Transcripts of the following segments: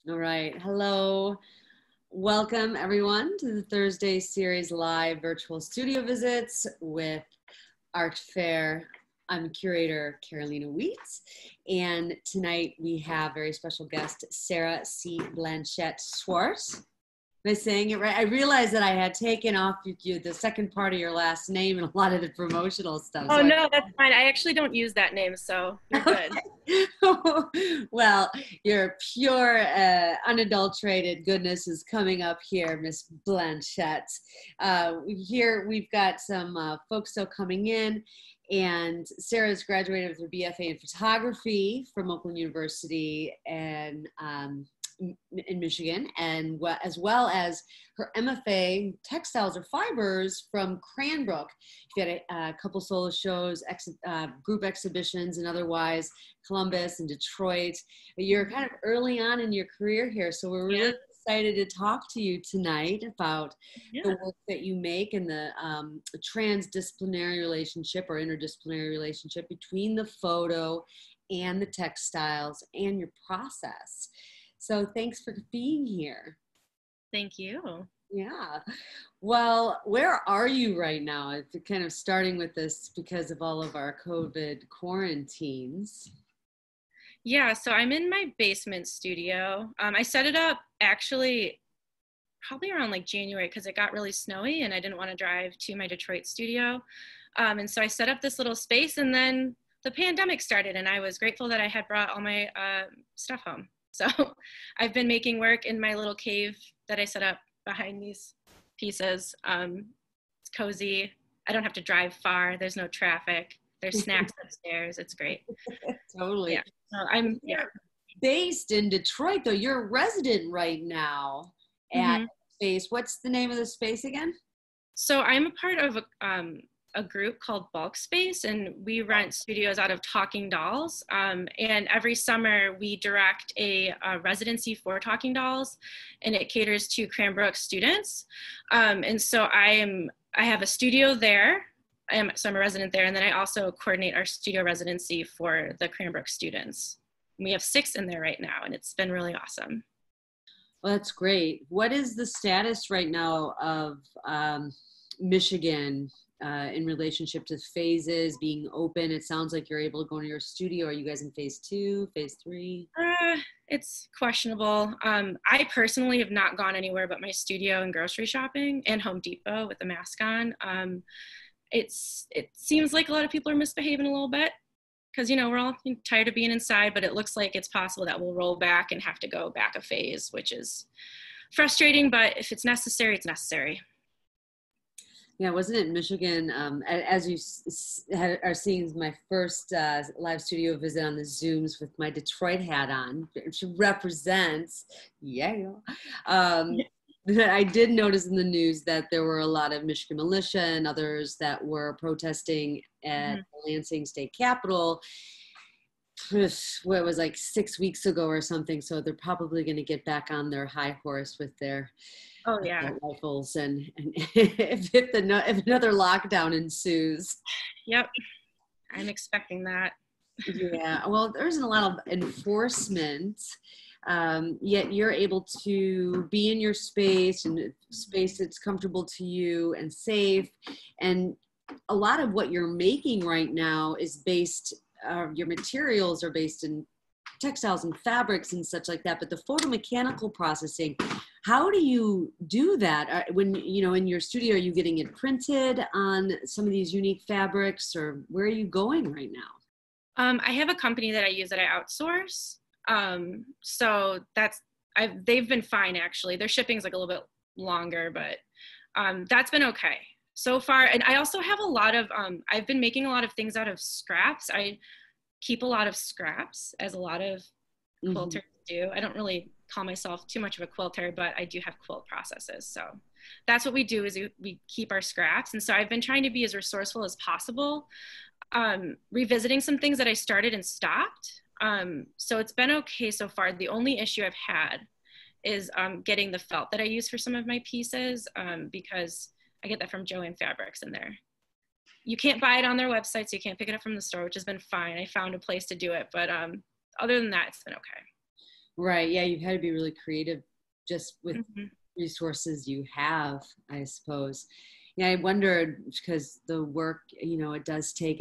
All right. Hello. Welcome, everyone, to the Thursday series live virtual studio visits with Artfare. I'm curator Carolina Wheats, and tonight we have very special guest Sarah C. Blanchette Schwartz. Am I saying it right? I realized that I had taken off the second part of your last name and a lot of the promotional stuff. Oh, no, that's fine. I actually don't use that name, so you're good. Well, your pure, unadulterated goodness is coming up here, Miss Blanchette. Here we've got some folks still coming in, and Sarah's graduated with her BFA in photography from Oakland University and in Michigan, and as well as her MFA textiles or fibers from Cranbrook. She had a couple solo shows, group exhibitions, and otherwise Columbus and Detroit. You're kind of early on in your career here, so we're really excited to talk to you tonight about the work that you make and the transdisciplinary relationship or interdisciplinary relationship between the photo and the textiles and your process. So thanks for being here. Thank you. Yeah. Well, where are you right now? It's kind of starting with this because of all of our COVID quarantines. Yeah, so I'm in my basement studio. I set it up actually probably around like January because it got really snowy and I didn't want to drive to my Detroit studio. And so I set up this little space, and then the pandemic started, and I was grateful that I had brought all my stuff home. So I've been making work in my little cave that I set up behind these pieces. It's cozy. I don't have to drive far. There's no traffic. There's snacks upstairs. It's great. Totally. Yeah. So You're based in Detroit, though. You're a resident right now at space. What's the name of the space again? So I'm a part of a group called Bulk Space, and we rent studios out of Talking Dolls. And every summer we direct a residency for Talking Dolls, and it caters to Cranbrook students. And so I have a studio there. So I'm a resident there, and then I also coordinate our studio residency for the Cranbrook students. We have 6 in there right now, and it's been really awesome. Well, that's great. What is the status right now of Michigan in relationship to phases being open? It sounds like you're able to go into your studio. Are you guys in phase 2, phase 3? It's questionable. I personally have not gone anywhere but my studio and grocery shopping and Home Depot with the mask on. It seems like a lot of people are misbehaving a little bit because, we're all tired of being inside, but it looks like it's possible that we'll roll back and have to go back a phase, which is frustrating, but if it's necessary, it's necessary. Yeah, wasn't it Michigan? As you are seeing my first live studio visit on the Zooms with my Detroit hat on, which represents, I did notice in the news that there were a lot of Michigan militia and others that were protesting at the Lansing State Capitol. What was like 6 weeks ago or something. So they're probably going to get back on their high horse with their rifles and if another lockdown ensues. Yep, I'm expecting that. Yeah, well, there isn't a lot of enforcement, yet you're able to be in your space and space that's comfortable to you and safe. And a lot of what you're making right now is based, your materials are based in textiles and fabrics and such like that, but the photomechanical processing, how do you do that? When, in your studio, are you getting it printed on some of these unique fabrics, or where are you going right now? I have a company that I use that I outsource. So they've been fine actually. Their shipping's like a little bit longer, but that's been okay so far. And I also have a lot of, I've been making a lot of things out of scraps. I keep a lot of scraps, as a lot of quilters do. I don't really call myself too much of a quilter, but I do have quilt processes. So that's what we do, is we keep our scraps. And so I've been trying to be as resourceful as possible, revisiting some things that I started and stopped. So it's been okay so far. The only issue I've had is getting the felt that I use for some of my pieces, because I get that from Joann Fabrics, and you can't buy it on their website, so you can't pick it up from the store, which has been fine. I found a place to do it, but other than that, it's been okay. Right. Yeah, you've had to be really creative just with Mm-hmm. resources you have, I suppose. Yeah, I wondered because the work, it does take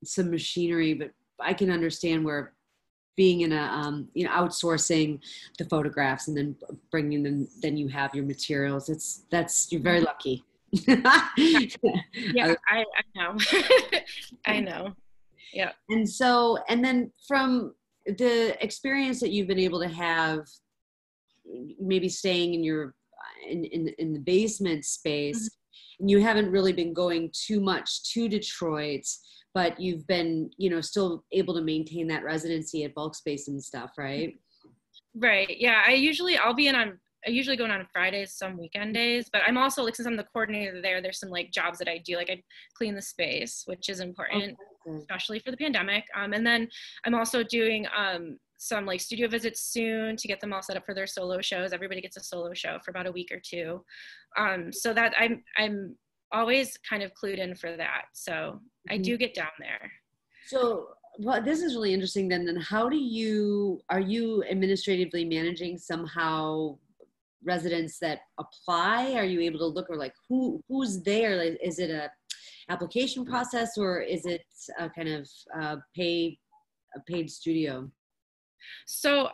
some machinery, but I can understand where being in outsourcing the photographs and then bringing them, then you have your materials. You're very lucky. Yeah, I know. I know. Yeah. And then from the experience that you've been able to have, maybe staying in the basement space, and you haven't really been going too much to Detroit, but you've been, still able to maintain that residency at bulk space and stuff, right? Right. Yeah. I usually go in on Fridays, some weekend days, but I'm also, like, since I'm the coordinator there's some like jobs that I do, like I clean the space, which is important, Okay. especially for the pandemic. And then I'm also doing some like studio visits soon to get them all set up for their solo shows. Everybody gets a solo show for about a week or two. So that I'm always kind of clued in for that. So I do get down there. So, well, this is really interesting then. Then are you administratively managing somehow residents that apply? Are you able to look, or like who's there? Like, is it a application process, or is it a kind of a paid studio? So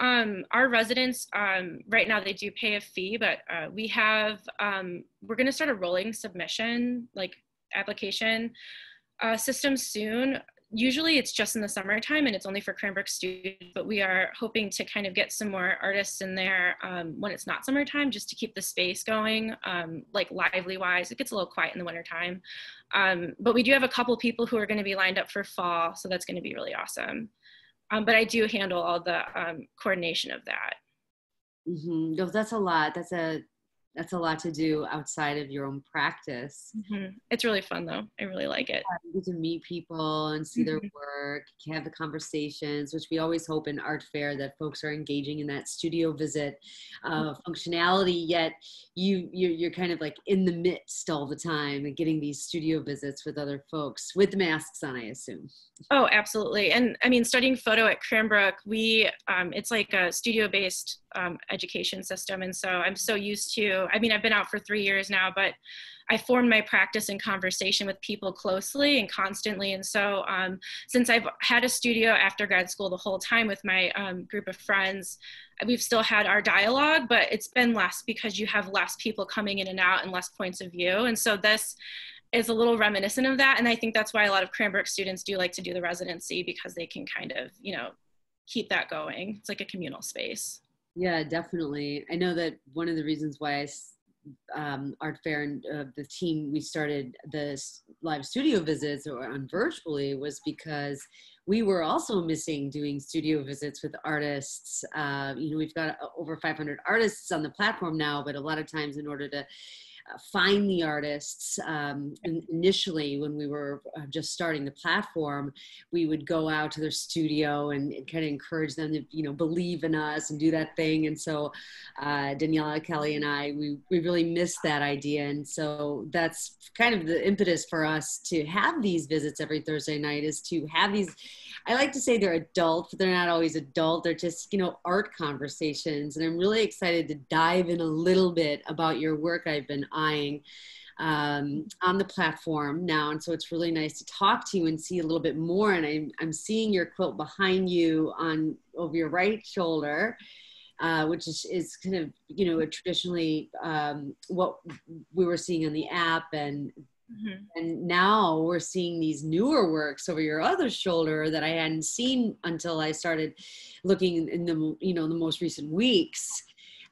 our residents, right now they do pay a fee, but we're going to start a rolling submission, like application system soon. Usually it's just in the summertime and it's only for Cranbrook students, but we are hoping to kind of get some more artists in there when it's not summertime, just to keep the space going, like lively wise. It gets a little quiet in the wintertime. But we do have a couple people who are going to be lined up for fall, so that's going to be really awesome. But I do handle all the coordination of that. Mm-hmm. No, that's a lot. That's a lot to do outside of your own practice. Mm-hmm. It's really fun though. I really like it. You get to meet people and see their work, have the conversations, which we always hope in Artfare that folks are engaging in that studio visit functionality. Yet you're kind of like in the midst all the time and getting these studio visits with other folks with masks on, I assume. Oh, absolutely. And I mean, studying photo at Cranbrook, it's like a studio-based education system. And so I'm so used to, I mean, I've been out for 3 years now, but I formed my practice in conversation with people closely and constantly. And so since I've had a studio after grad school the whole time with my group of friends, we've still had our dialogue, but it's been less because you have less people coming in and out and less points of view. And so this is a little reminiscent of that. And I think that's why a lot of Cranbrook students do like to do the residency, because they can kind of, keep that going. It's like a communal space. Yeah, definitely. I know that one of the reasons why Artfare and the team, we started the live studio visits or on virtually, was because we were also missing doing studio visits with artists. We've got over 500 artists on the platform now, but a lot of times in order to find the artists, initially when we were just starting the platform, we would go out to their studio and kind of encourage them to believe in us and do that thing. And so Daniela, Kelly, and I, we really missed that idea. And so that's kind of the impetus for us to have these visits every Thursday night, is to have these, I like to say they're adult, but they're not always adult. They're just, art conversations. And I'm really excited to dive in a little bit about your work I've been eyeing on the platform now. And so it's really nice to talk to you and see a little bit more. And I'm seeing your quilt behind you over your right shoulder, which is kind of, a traditionally what we were seeing on the app. And now we're seeing these newer works over your other shoulder that I hadn't seen until I started looking in the, the most recent weeks.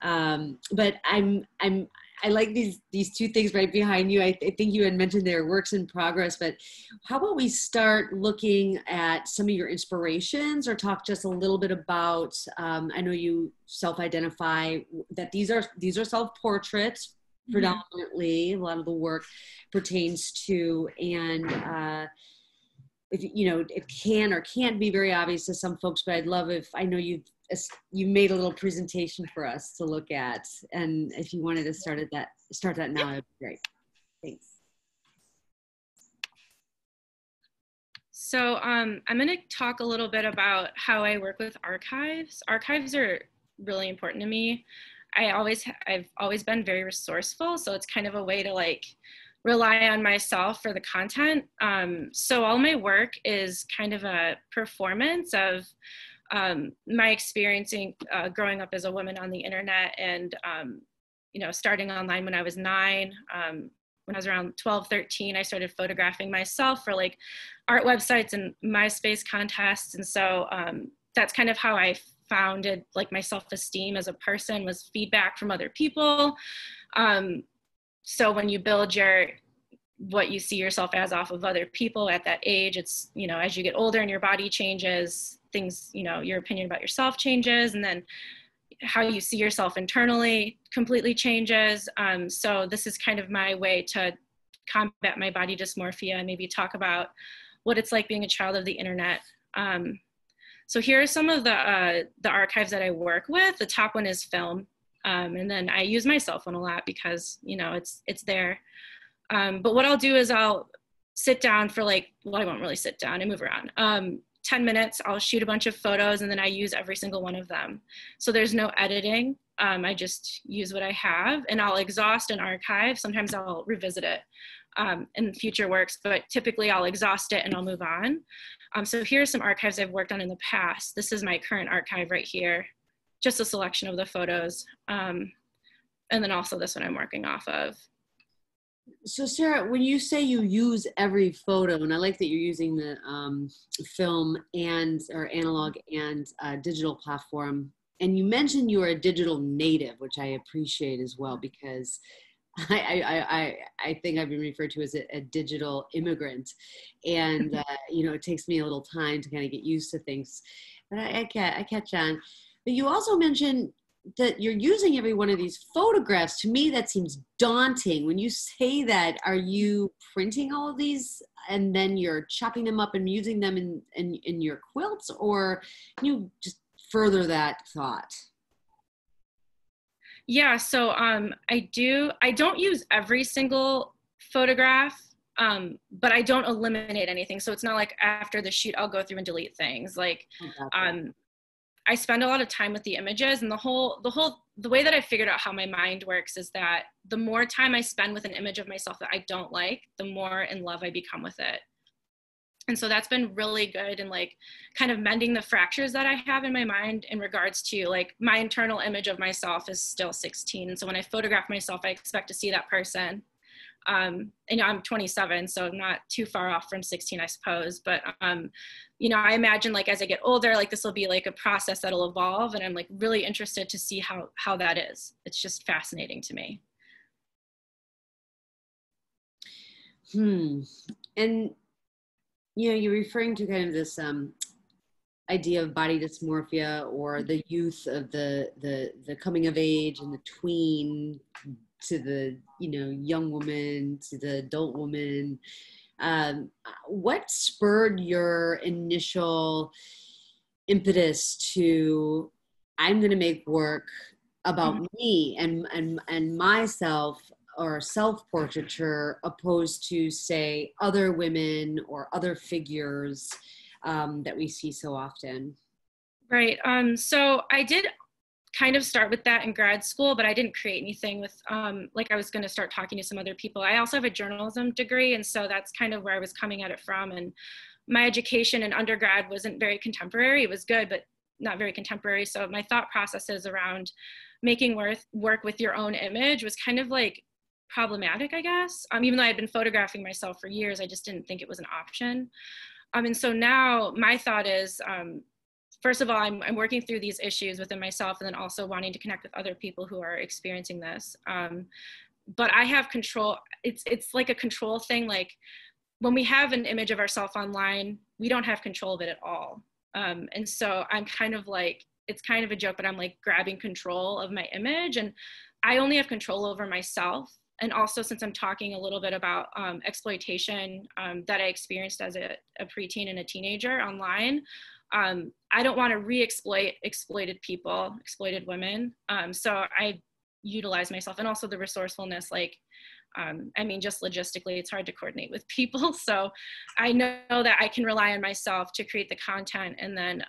But I like these two things right behind you. I think you had mentioned they're works in progress, but how about we start looking at some of your inspirations, or talk just a little bit about, I know you self-identify that these are self-portraits predominantly. A lot of the work pertains to, and it can or can't be very obvious to some folks, but I'd love if, I know you made a little presentation for us to look at, and if you wanted to start that now, it'd be great. Thanks. So I'm going to talk a little bit about how I work with archives. Archives are really important to me. I've always been very resourceful, so it's kind of a way to like rely on myself for the content. So all my work is kind of a performance of my experiencing growing up as a woman on the internet, and starting online when I was 9. When I was around 12, 13, I started photographing myself for like art websites and MySpace contests. And so that's kind of how I founded like my self-esteem as a person, was feedback from other people. So when you build what you see yourself as off of other people at that age, it's, as you get older and your body changes, things, your opinion about yourself changes, and then how you see yourself internally completely changes. So this is kind of my way to combat my body dysmorphia and maybe talk about what it's like being a child of the internet. So here are some of the archives that I work with. The top one is film. And then I use my cell phone a lot because, it's there. But what I'll do is I'll sit down for I won't really sit down, I move around. 10 minutes, I'll shoot a bunch of photos, and then I use every single one of them. So there's no editing. I just use what I have, and I'll exhaust an archive. Sometimes I'll revisit it in future works, but typically I'll exhaust it and I'll move on. So here's some archives I've worked on in the past. This is my current archive right here, just a selection of the photos. And then also this one I'm working off of. So Sarah, when you say you use every photo, and I like that you're using the film or analog and digital platform, and you mentioned you are a digital native, which I appreciate as well, because I think I've been referred to as a digital immigrant, and it takes me a little time to kind of get used to things, but I catch on. But you also mentioned that you're using every one of these photographs. To me, that seems daunting. When you say that, are you printing all of these and then you're chopping them up and using them in your quilts, or can you just further that thought? Yeah, so I don't use every single photograph, but I don't eliminate anything. So it's not like after the shoot, I'll go through and delete things. I spend a lot of time with the images, and the way that I figured out how my mind works is that the more time I spend with an image of myself that I don't like, the more in love I become with it. And so that's been really good in kind of mending the fractures that I have in my mind in regards to my internal image of myself is still 16. And so when I photograph myself, I expect to see that person. And I'm 27, so I'm not too far off from 16, I suppose. But, I imagine as I get older, this will be a process that'll evolve. And I'm really interested to see how that is. It's just fascinating to me. And, you're referring to kind of this idea of body dysmorphia, or the youth of the coming of age and the tween, to the young woman, to the adult woman. What spurred your initial impetus to, I'm going to make work about me and myself, or self-portraiture, opposed to, say, other women or other figures that we see so often? Right. So I did kind of start with that in grad school, but I didn't create anything with, I was going to start talking to some other people. I also have a journalism degree, and so that's kind of where I was coming at it from. And my education in undergrad wasn't very contemporary. It was good, but not very contemporary. So my thought processes around making work with your own image was kind of problematic, I guess. Even though I had been photographing myself for years, I just didn't think it was an option. And so now my thought is, first of all, I'm working through these issues within myself, and then also wanting to connect with other people who are experiencing this. But I have control. It's like a control thing. When we have an image of ourselves online, we don't have control of it at all. And so I'm kind of it's kind of a joke, but I'm grabbing control of my image, and I only have control over myself. And also, since I'm talking a little bit about exploitation that I experienced as a preteen and a teenager online, I don't want to re-exploit exploited people, exploited women. So I utilize myself, and also the resourcefulness. I mean, just logistically, it's hard to coordinate with people. So I know that I can rely on myself to create the content and then,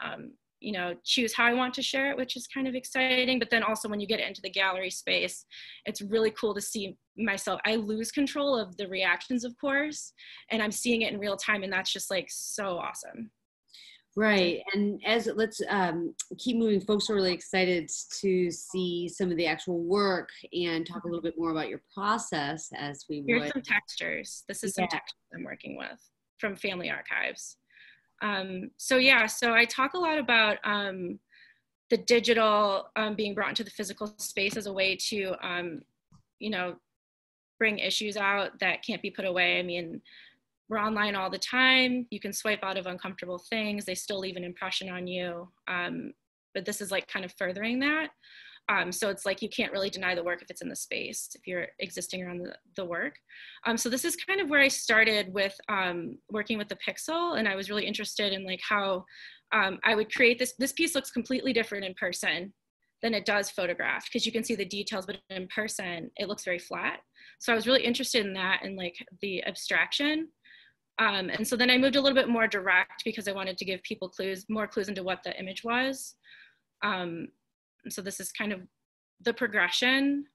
you know, choose how I want to share it, which is kind of exciting. But then also when you get into the gallery space, it's really cool to see myself. I lose control of the reactions, of course, and I'm seeing it in real time. And that's just like so awesome. Right. And let's keep moving. Folks are really excited to see some of the actual work and talk a little bit more about your process as we Here's would. some textures. This is some textures I'm working with from family archives. So yeah, so I talk a lot about the digital being brought into the physical space as a way to, you know, bring issues out that can't be put away. I mean, we're online all the time. You can swipe out of uncomfortable things. They still leave an impression on you. But this is like kind of furthering that. So it's like you can't really deny the work if it's in the space, if you're existing around the work. So this is kind of where I started with working with the pixel, and I was really interested in like how I would create this. This piece looks completely different in person than it does photographed, because you can see the details, but in person it looks very flat. So I was really interested in that and like the abstraction. And so then I moved a little bit more direct because I wanted to give people more clues into what the image was. And so this is kind of the progression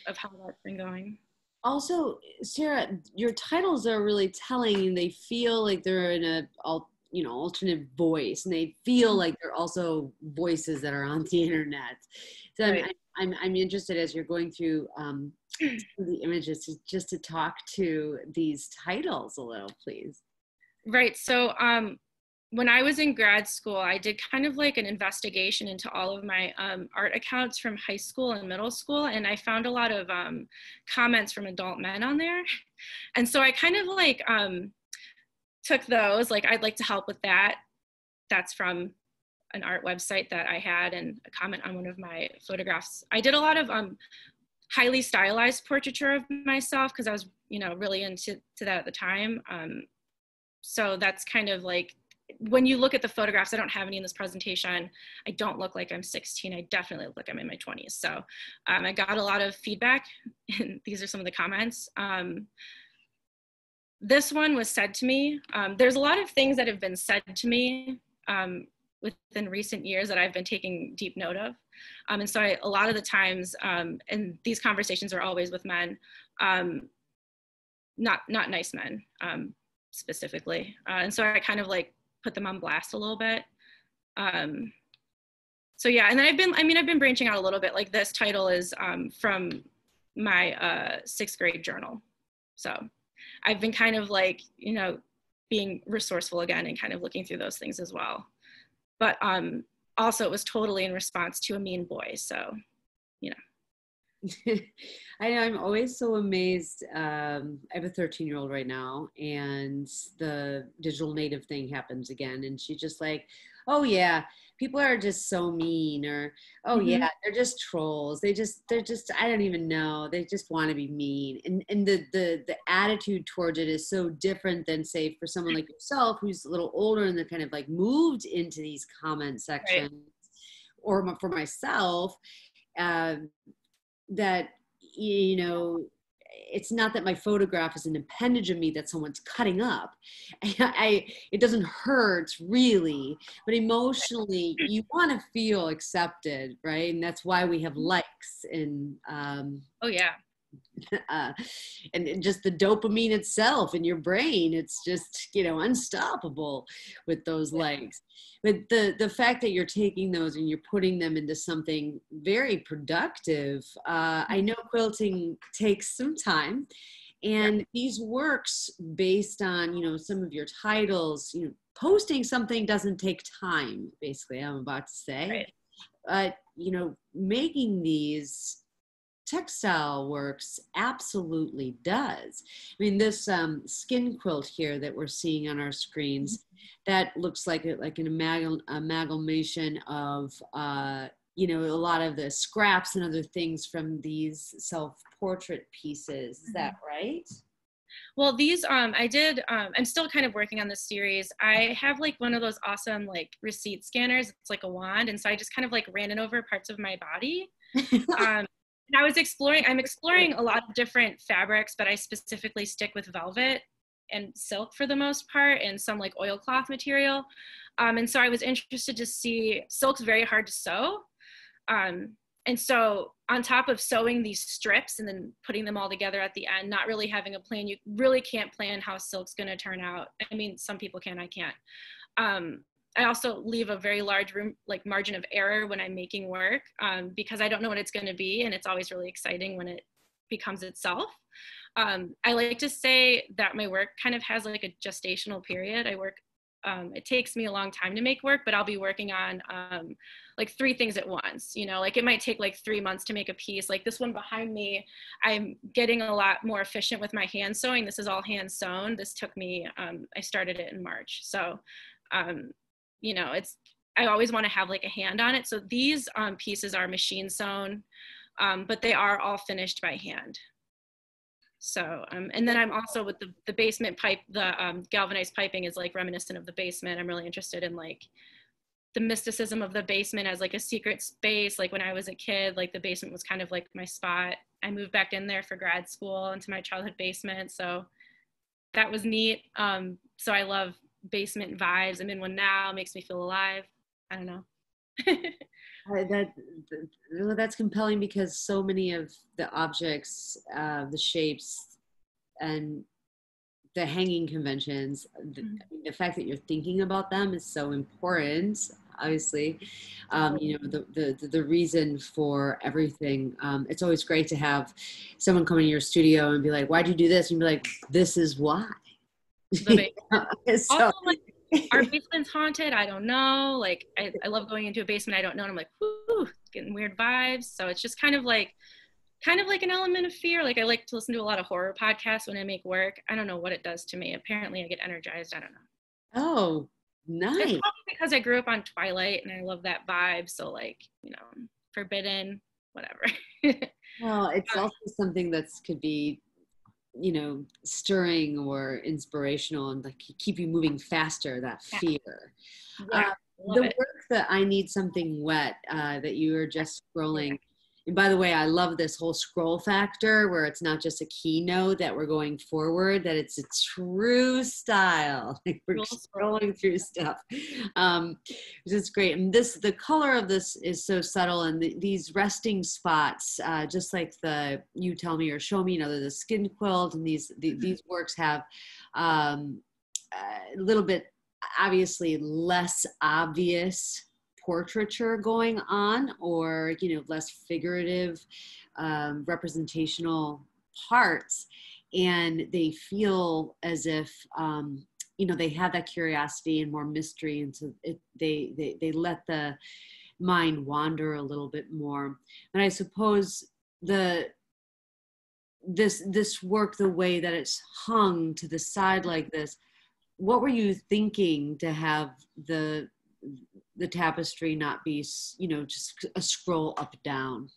of how that's been going. Also, Sarah, your titles are really telling, and they feel like they're in a alternate voice, and they feel like they're also voices that are on the internet. So right. I'm interested as you're going through the images just to talk to these titles a little, please. Right. So when I was in grad school, I did kind of like an investigation into all of my art accounts from high school and middle school, and I found a lot of comments from adult men on there. And so I kind of like took those, like I'd like to help with that. That's from an art website that I had, and a comment on one of my photographs. I did a lot of highly stylized portraiture of myself because I was, you know, really into that at the time. So that's kind of like, when you look at the photographs, I don't have any in this presentation. I don't look like I'm 16. I definitely look like I'm in my 20s. So I got a lot of feedback, and these are some of the comments. This one was said to me. There's a lot of things that have been said to me within recent years that I've been taking deep note of. And so a lot of the times, and these conversations are always with men, not nice men specifically. And so I kind of like put them on blast a little bit. So yeah, and then I've been branching out a little bit. Like this title is from my 6th grade journal. So I've been kind of like, you know, being resourceful again and kind of looking through those things as well. But also it was totally in response to a mean boy. So, you know. I know, I'm always so amazed. I have a 13-year-old right now, and the digital native thing happens again. And she's just like, oh yeah, people are just so mean, or, oh yeah, they're just trolls. They're just, I don't even know. They just want to be mean. And the attitude towards it is so different than, say, for someone like yourself, who's a little older and they're kind of like moved into these comment sections, right. Or for myself, that, you know, it's not that my photograph is an appendage of me that someone's cutting up. It doesn't hurt really, but emotionally you want to feel accepted, right? And that's why we have likes and oh yeah. And just the dopamine itself in your brain, it's just, you know, unstoppable with those likes. But the fact that you're taking those and you're putting them into something very productive, I know quilting takes some time, and these works based on, you know, some of your titles, you know, posting something doesn't take time, basically, I'm about to say. Right. You know, making these textile works absolutely does. I mean, this skin quilt here that we're seeing on our screens, that looks like an amalgamation of, you know, a lot of the scraps and other things from these self-portrait pieces. Is that right? Well, these, I did, I'm still kind of working on this series. I have like one of those awesome like receipt scanners. It's like a wand. And so I just kind of like ran it over parts of my body. And I'm exploring a lot of different fabrics, but I specifically stick with velvet and silk for the most part, and some like oilcloth material. And so I was interested to see, silk's very hard to sew. And so on top of sewing these strips and then putting them all together at the end, not really having a plan, you really can't plan how silk's gonna turn out. I mean, some people can, I can't. I also leave a very large margin of error when I'm making work, because I don't know what it's gonna be, and it's always really exciting when it becomes itself. I like to say that my work kind of has like a gestational period. It takes me a long time to make work, but I'll be working on like 3 things at once, you know, like it might take like 3 months to make a piece. Like this one behind me, I'm getting a lot more efficient with my hand sewing. This is all hand sewn. This took me, I started it in March. So, you know, I always want to have like a hand on it. So these pieces are machine sewn, but they are all finished by hand. So, and then I'm also with the basement pipe, the galvanized piping is like reminiscent of the basement. I'm really interested in like the mysticism of the basement as like a secret space. Like when I was a kid, like the basement was kind of like my spot. I moved back in there for grad school into my childhood basement. So that was neat. So I love basement vibes. I'm in one now, makes me feel alive. I don't know. That's compelling because so many of the objects, the shapes, and the hanging conventions, the fact that you're thinking about them is so important. Obviously, you know, the reason for everything. It's always great to have someone come in your studio and be like, "Why'd you do this?" And be like, "This is why." So, also, like, our basement's haunted. I don't know. Like, I love going into a basement I don't know. And I'm like, whoo, getting weird vibes. So it's just kind of like an element of fear. Like I like to listen to a lot of horror podcasts when I make work. I don't know what it does to me. Apparently I get energized. I don't know. Oh, nice. It's probably because I grew up on Twilight and I love that vibe. So like, you know, forbidden, whatever. Well, it's also something that could be, you know, stirring or inspirational and like keep you moving faster, that fear. Yeah, the work that I Need Something Wet that you were just scrolling. And by the way, I love this whole scroll factor where it's not just a keynote that we're going forward, that it's a true style. Like we're scrolling through stuff, which is great. And the color of this is so subtle, and these resting spots, just like you tell me or show me, you know, the skin quilt, and these works have a little bit, obviously less obvious portraiture going on, or, you know, less figurative representational parts, and they feel as if you know, they have that curiosity and more mystery, and so they let the mind wander a little bit more. And I suppose this work, the way that it's hung to the side like this, what were you thinking to have the tapestry not be, you know, just a scroll up down?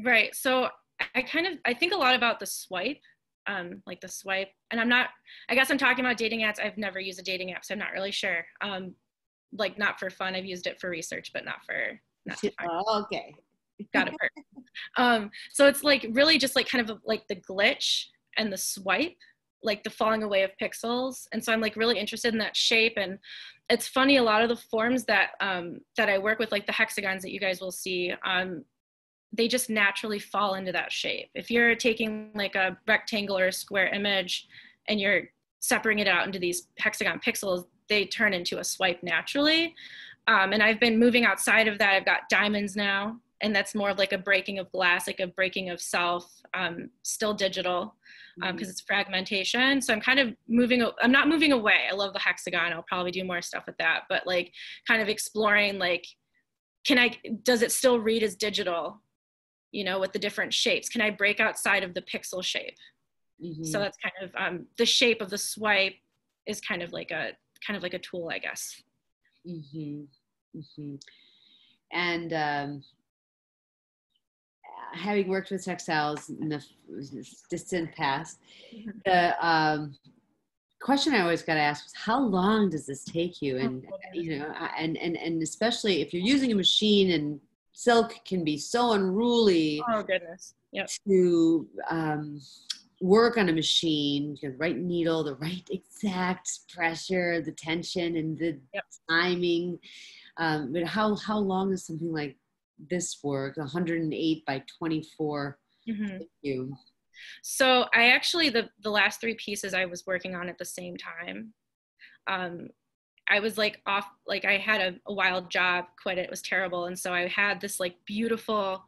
Right. So I think a lot about the swipe, like the swipe, and I guess I'm talking about dating apps. I've never used a dating app, so I'm not really sure. Like not for fun. I've used it for research, but not for fun. Oh, okay. Got it. So it's like really just like kind of like the glitch and the swipe, like the falling away of pixels. And so I'm like really interested in that shape. And it's funny, a lot of the forms that I work with, like the hexagons that you guys will see, they just naturally fall into that shape. If you're taking like a rectangle or a square image and you're separating it out into these hexagon pixels, they turn into a swipe naturally. And I've been moving outside of that. I've got diamonds now, and that's more of like a breaking of glass, like a breaking of self, still digital, because it's fragmentation. So I'm kind of I'm not moving away. I love the hexagon. I'll probably do more stuff with that, but like kind of exploring, like, does it still read as digital, you know, with the different shapes? Can I break outside of the pixel shape? So that's kind of, the shape of the swipe is kind of like a tool, I guess. And having worked with textiles in the distant past, the question I always got to ask is, how long does this take you? And you know, and especially if you're using a machine and silk can be so unruly. Oh goodness. Yep. To work on a machine, the right needle, the right exact pressure, the tension, and the Yep. timing. But how long is something like this work? 108 by 24. Mm-hmm. Thank you. So I actually, the last 3 pieces I was working on at the same time. I was like off, like I had a wild job, quit it, it was terrible. And so I had this like beautiful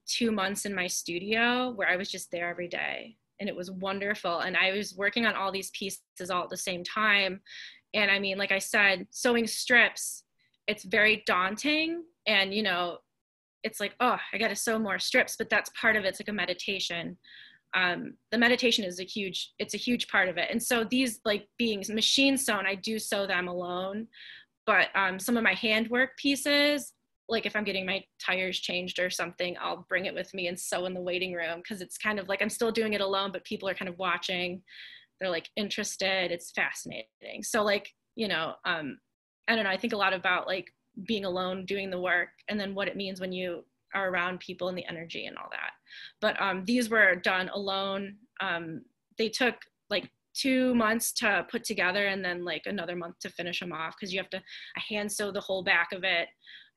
2 months in my studio where I was just there every day, and it was wonderful. And I was working on all these pieces all at the same time. And I mean, like I said, sewing strips, it's very daunting. And, you know, it's like, oh, I got to sew more strips, but that's part of it. It's like a meditation. The meditation is a huge part of it. And so these, like being machine sewn, I do sew them alone, but some of my handwork pieces, like if I'm getting my tires changed or something, I'll bring it with me and sew in the waiting room, because it's kind of like I'm still doing it alone, but people are kind of watching, they're like interested, it's fascinating. So like, you know, I don't know, I think a lot about like being alone doing the work, and then what it means when you are around people and the energy and all that. But these were done alone. They took like 2 months to put together, and then like another month to finish them off, because you have to hand sew the whole back of it,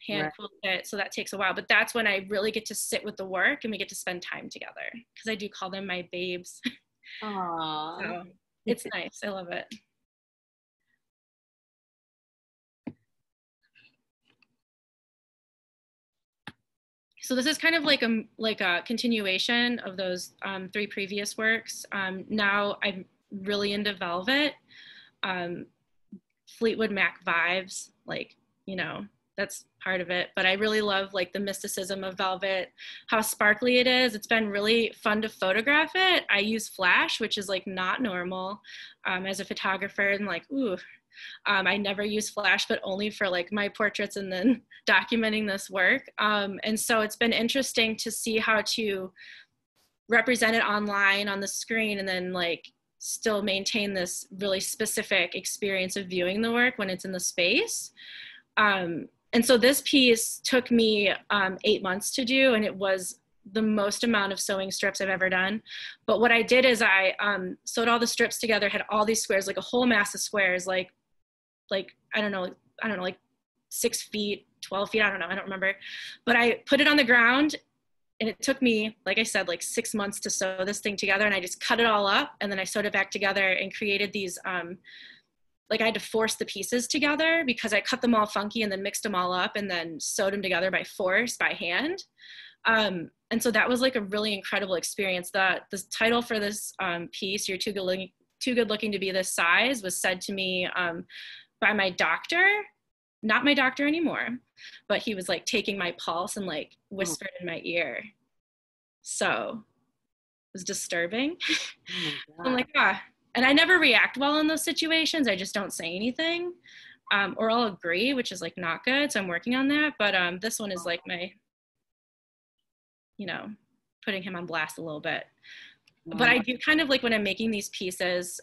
hand quilt it, so that takes a while. But that's when I really get to sit with the work and we get to spend time together, because I do call them my babes. Aww. So it's nice, I love it. So this is kind of like a continuation of those 3 previous works. Now I'm really into velvet, Fleetwood Mac vibes, like, you know, that's part of it. But I really love like the mysticism of velvet, how sparkly it is. It's been really fun to photograph it. I use flash, which is like not normal as a photographer, and like, ooh. I never use flash, but only for like my portraits and then documenting this work. And so it's been interesting to see how to represent it online on the screen, and then like still maintain this really specific experience of viewing the work when it's in the space. And so this piece took me 8 months to do, and it was the most amount of sewing strips I've ever done. But what I did is I sewed all the strips together, had all these squares, like a whole mass of squares, like I don't know, like 6 feet, 12 feet, I don't know, I don't remember. But I put it on the ground, and it took me, like I said, like 6 months to sew this thing together. And I just cut it all up, and then I sewed it back together and created these, like I had to force the pieces together, because I cut them all funky and then mixed them all up and then sewed them together by force, by hand. And so that was like a really incredible experience. The title for this piece, You're Too Good Looking to Be This Size, was said to me by my doctor, not my doctor anymore, but he was like taking my pulse and like whispered in my ear. So it was disturbing. Oh I'm like, ah. And I never react well in those situations. I just don't say anything, or I'll agree, which is like not good. So I'm working on that. But this one is like my, you know, putting him on blast a little bit. But I do kind of like, when I'm making these pieces,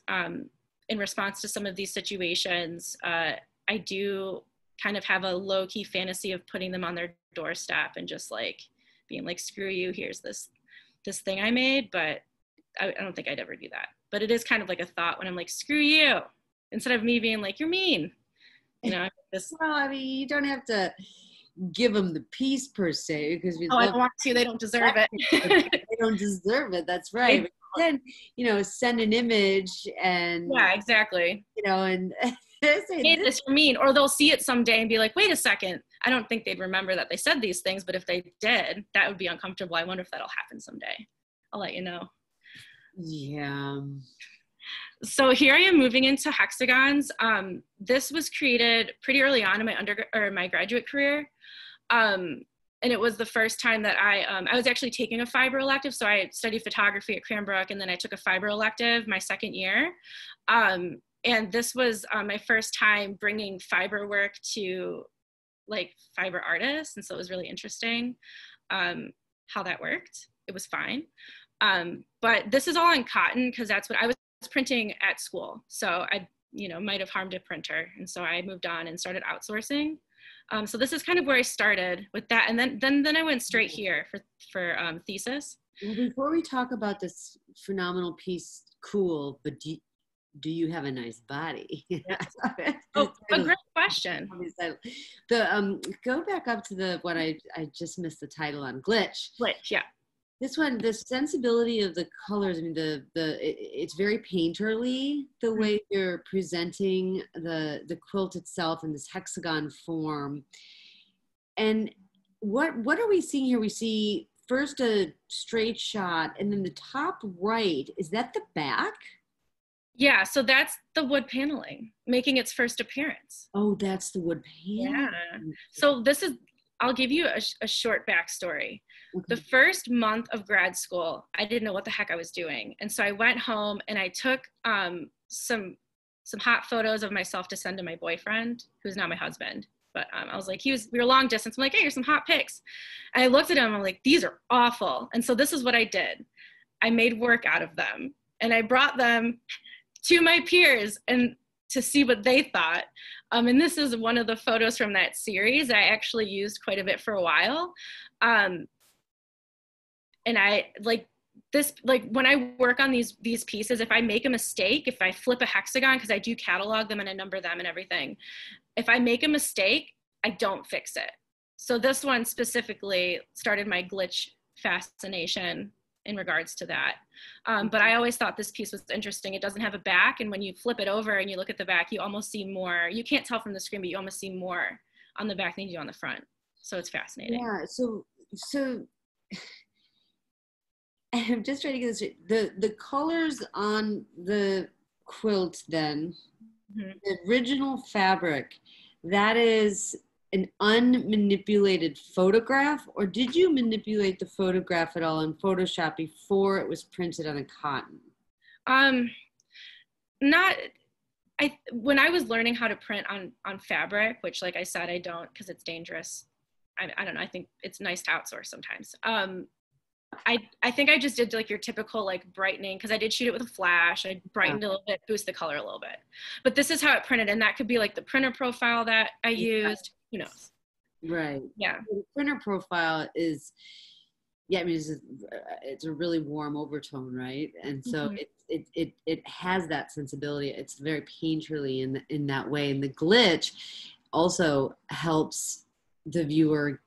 in response to some of these situations, I do kind of have a low-key fantasy of putting them on their doorstep and just like being like, screw you, here's this thing I made. But I don't think I'd ever do that. But it is kind of like a thought when I'm like, screw you, instead of me being like, you're mean, you know. Well, I mean, you don't have to give them the piece per se, because I don't want to, they don't deserve it. They don't deserve it, that's right. But then, you know, send an image, and yeah, exactly, you know, and hey, this you're mean. Or they'll see it someday and be like, wait a second, I don't think they'd remember that they said these things, but if they did, that would be uncomfortable. I wonder if that'll happen someday. I'll let you know. Yeah. So here I am moving into hexagons. This was created pretty early on in my graduate career. And it was the first time that I was actually taking a fiber elective. So I studied photography at Cranbrook, and then I took a fiber elective my second year. And this was my first time bringing fiber work to like fiber artists. And so it was really interesting how that worked. It was fine. But this is all on cotton, because that's what I was printing at school. So I, you know, might have harmed a printer. And so I moved on and started outsourcing. So this is kind of where I started with that. And then I went straight here for thesis. Well, before we talk about this phenomenal piece, cool, but do you have a nice body? Oh, a great question. Go back up to what I just missed the title on, glitch. Glitch, yeah. This one, the sensibility of the colors. I mean, it's very painterly, the way you're presenting the quilt itself in this hexagon form. And what are we seeing here? We see first a straight shot, and then the top right, is that the back? Yeah, so that's the wood paneling making its first appearance. Oh, that's the wood paneling. Yeah. So I'll give you a short backstory. Okay. The first month of grad school, I didn't know what the heck I was doing. And so I went home and I took some hot photos of myself to send to my boyfriend, who's now my husband. But I was like, we were long distance. I'm like, hey, here's some hot pics. And I looked at him, I'm like, these are awful. And so this is what I did. I made work out of them. And I brought them to my peers and to see what they thought. And this is one of the photos from that series I actually used quite a bit for a while. And I when I work on these pieces, if I make a mistake, if I flip a hexagon, because I do catalog them and I number them and everything, if I make a mistake, I don't fix it. So this one specifically started my glitch fascination in regards to that. But I always thought this piece was interesting. It doesn't have a back, and when you flip it over and you look at the back, you almost see more. You can't tell from the screen, but you almost see more on the back than you do on the front. So it's fascinating. Yeah, so I'm just trying to get this. The colors on the quilt then, the original fabric, that is an unmanipulated photograph, or did you manipulate the photograph at all in Photoshop before it was printed on the cotton? When I was learning how to print on fabric, which like I said, I don't, because it's dangerous. I don't know. I think it's nice to outsource sometimes. I think I just did like your typical like brightening, because I did shoot it with a flash. I brightened a little bit, boost the color a little bit. But this is how it printed, and that could be like the printer profile that I used. Who knows? Right. Yeah. The printer profile is, I mean, it's a really warm overtone, right? And so it has that sensibility. It's very painterly in that way. And the glitch also helps the viewer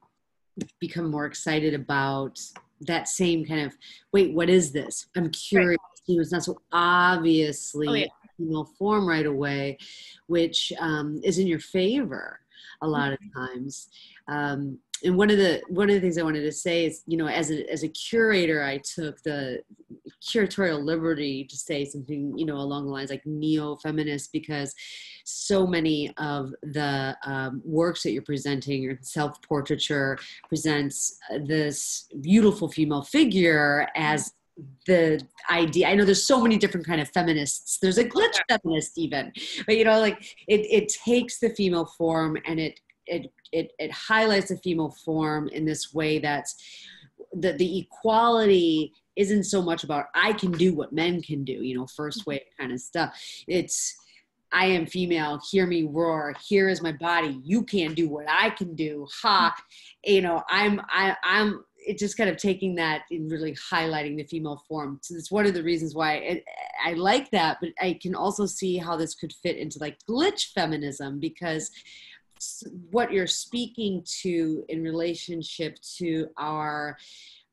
become more excited about that same kind of, wait, what is this? I'm curious. Right. You know, it's not so obviously female form right away, which is in your favor a lot of times. And one of the things I wanted to say is, you know, as a curator, I took the curatorial liberty to say something, you know, along the lines like neo-feminist, because so many of the works that you're presenting, your self-portraiture presents this beautiful female figure as the idea. I know there's so many different kind of feminists. There's a glitch feminist even, but you know, like it takes the female form and it highlights the female form in this way that's the equality isn't so much about I can do what men can do, you know, first wave kind of stuff. It's I am female, hear me roar, here is my body, you can't do what I can do, ha, you know, I'm it's just kind of taking that and really highlighting the female form. So it's one of the reasons why I like that, but I can also see how this could fit into like glitch feminism, because what you're speaking to in relationship to our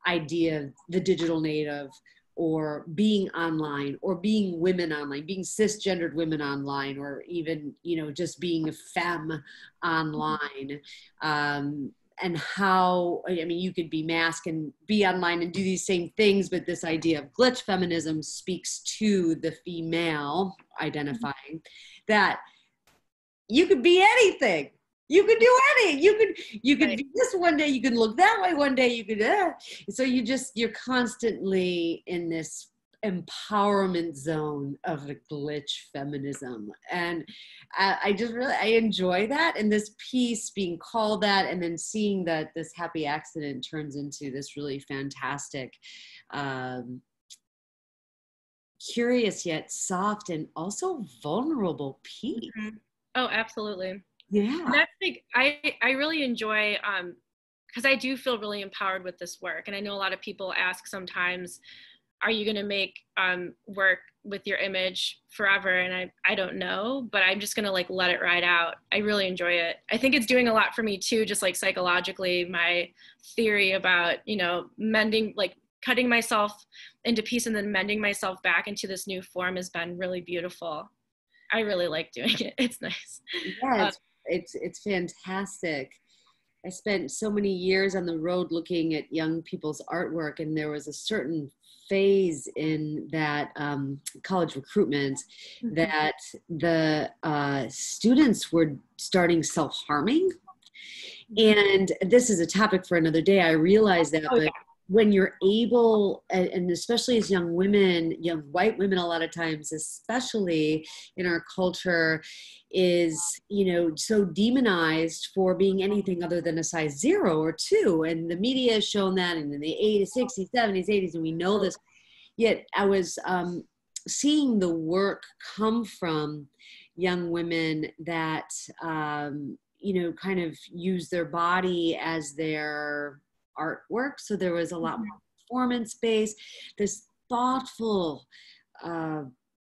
idea of the digital native, or being online, or being women online, being cisgendered women online, or even, you know, just being a femme online. And how, I mean, you could be masked and be online and do these same things, but this idea of glitch feminism speaks to the female identifying that you could be anything. You could do you could do this one day, you could look that way one day, you could, so you're constantly in this empowerment zone of the glitch feminism. And I just really, I enjoy that. And this piece being called that, and then seeing that this happy accident turns into this really fantastic, curious yet soft and also vulnerable piece. Oh, absolutely. Yeah. like I really enjoy because I do feel really empowered with this work. And I know a lot of people ask sometimes, are you going to make work with your image forever? And I don't know, but I'm just going to like let it ride out. I really enjoy it. I think it's doing a lot for me too, just like psychologically. My theory about, you know, mending, like cutting myself into pieces and then mending myself back into this new form has been really beautiful. I really like doing it. It's nice. Yeah, it's fantastic. I spent so many years on the road looking at young people's artwork, and there was a certain phase in that college recruitment that the students were starting self-harming. And this is a topic for another day. I realize that, Oh, yeah. but when you're able, and especially as young women, young white women, a lot of times, especially in our culture, is, you know, so demonized for being anything other than a size 0 or 2. And the media has shown that, and in the 80s, 60s, 70s, 80s, and we know this. Yet I was seeing the work come from young women that, you know, kind of use their body as their artwork. So there was a lot more performance based, this thoughtful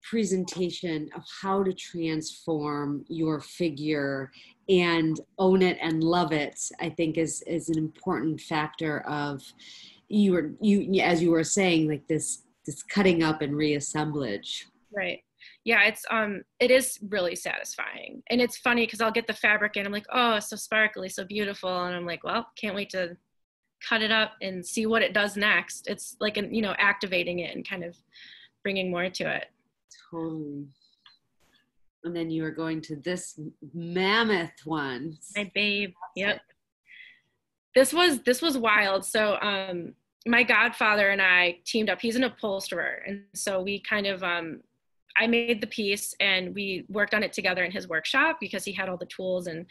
presentation of how to transform your figure and own it and love it, I think is an important factor of you as you were saying, like this cutting up and reassemblage. Right. Yeah, it is really satisfying. And it's funny because I'll get the fabric and I'm like, oh, it's so sparkly, so beautiful. And I'm like, well, can't wait to cut it up and see what it does next. It's like, you know, activating it and kind of bringing more to it. Totally. And then you are going to this mammoth one. My babe. Yep. This was wild. So my godfather and I teamed up. He's an upholsterer. And so we kind of I made the piece and we worked on it together in his workshop because he had all the tools, and